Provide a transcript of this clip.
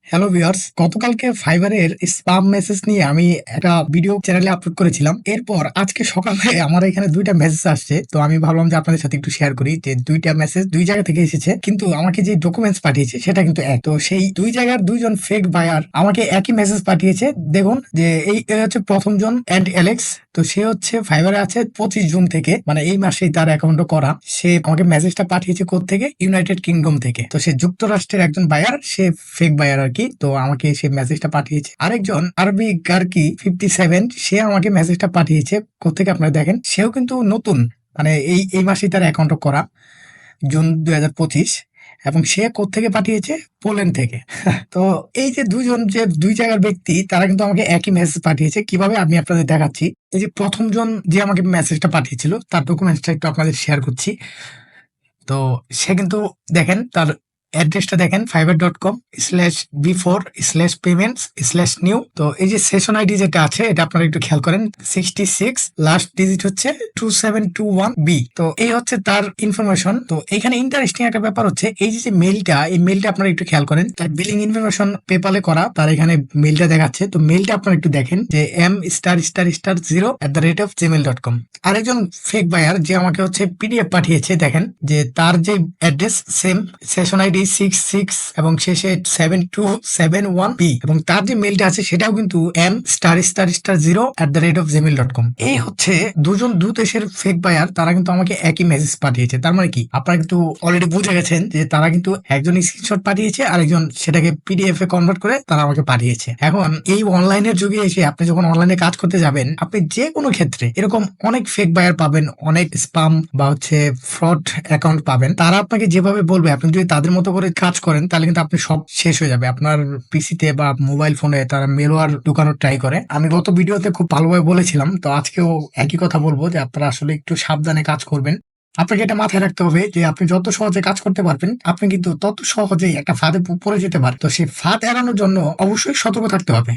Hello viewers, গতকালকে ফাইবারের sperm message নিয়ে আমি একটা ভিডিও চ্যানেলে আপলোড করেছিলাম। এরপর আজকে সকালে আমার এখানে ২টা মেসেজ আসছে। তো আমি ভাবলাম যে আপনাদের সাথে একটু শেয়ার করি যে ২টা মেসেজ ২ জায়গা থেকে এসেছে। কিন্তু আমাকে যে ডকুমেন্টস পাঠিয়েছে সেটা কিন্তু এক। তো সেই ২ জায়গার ২ জন ফেক বায়ার আমাকে একই মেসেজ পাঠিয়েছে। দেখুন যে এই হচ্ছে ১ম জন অ্যালেক্স। তো সে হচ্ছে ফাইবারে আছে ২৫ জুন থেকে, মানে এই মাসেই তার অ্যাকাউন্টও করা। সে আমাকে মেসেজটা পাঠিয়েছে কোত্থেকে? ইউনাইটেড কিংডম থেকে। তো সে যুক্তরাষ্ট্রের একজন বায়ার, সে ফেক বায়ার আরকি। তো আমাকে সে মেসেজটা পাঠিয়েছে। আরেকজন আরবি গার্কি 57, সে আমাকে মেসেজটা পাঠিয়েছে কোত্থেকে আপনারা দেখেন। সেও কিন্তু নতুন, মানে এই মাসেই তার অ্যাকাউন্টও করা, জুন ২০২৫। এবং সে কোত্থেকে পাঠিয়েছে? পোল্যান্ড থেকে। তো এই যে ২ জন, যে ২ জায়গার ব্যক্তি, তারা কিন্তু আমাকে একই মেসেজ পাঠিয়েছে। কিভাবে আমি আপনাদের দেখাচ্ছি। এই যে ১ম জন যে আমাকে মেসেজটা পাঠিয়েছিল, তার ডকুমেন্টসটা একটু আপনাদের শেয়ার করছি। তো সে কিন্তু দেখেন তার অ্যাড্রেসটা দেখেন, fiverr.com/b4/payments/new। তো এই যে সেশন আইডি যেটা আছে, এটা আপনারা একটু খেয়াল করেন, 66, লাস্ট ডিজিট হচ্ছে 2721B। তো এই হচ্ছে তার ইনফরমেশন। তো এখানে ইন্টারেস্টিং একটা ব্যাপার হচ্ছে, এই যে মেইলটা, এই মেইলটা আপনারা একটু খেয়াল করেন। তার বিলিং ইনফরমেশন পেপালে করা, তার এখানে মেইলটা দেখাচ্ছে। তো মেইলটা আপনারা একটু দেখেন যে m***0@gmail.com। আরেকজন ফেক বায়ার যে আমাকে হচ্ছে পিডিএফ পাঠিয়েছে, দেখেন যে তার যে অ্যাড্রেস সেম, সেশন আইডি 66 এবং শেষে 7271B, এবং তার যে মেইলটা আছে সেটাও কিন্তু m***0@gmail.com। এই হচ্ছে দুজন দু দেশের ফেক বায়ার, তারা কিন্তু আমাকে একই মেসেজ পাঠিয়েছে। তার মানে কি, আপনারা কিন্তু অলরেডি বুঝে গেছেন যে তারা কিন্তু একজন স্ক্রিনশট পাঠিয়েছে, আরেকজন সেটাকে পিডিএফ এ কনভার্ট করে তারা আমাকে পাঠিয়েছে। এখন এই অনলাইনের যুগে এসে আপনি যখন অনলাইনে কাজ করতে যাবেন, আপনি যে কোনো ক্ষেত্রে এরকম অনেক ফেক বায়ার পাবেন, অনেক স্পাম বা হচ্ছে ফ্রড অ্যাকাউন্ট পাবেন। তারা আপনাকে যেভাবে বলবে, আপনি যদি তাদের মতো করে কাজ করেন, তাহলে কিন্তু আপনি সব শেষ হয়ে যাবে। আপনার পিসিতে বা মোবাইল ফোনে তারা মেলওয়্যার ঢুকানোর ট্রাই করে। আমি গত ভিডিওতে খুব ভালোভাবে বলেছিলাম, তো আজকেও একই কথা বলবো যে আপনারা আসলে একটু সাবধানে কাজ করবেন। আপনাকে এটা মাথায় রাখতে হবে যে আপনি যত সহজে কাজ করতে পারবেন, আপনি কিন্তু তত সহজেই একটা ফাঁদে পড়ে যেতে পারেন। তো সেই ফাঁদ এড়ানোর জন্য অবশ্যই সতর্ক থাকতে হবে।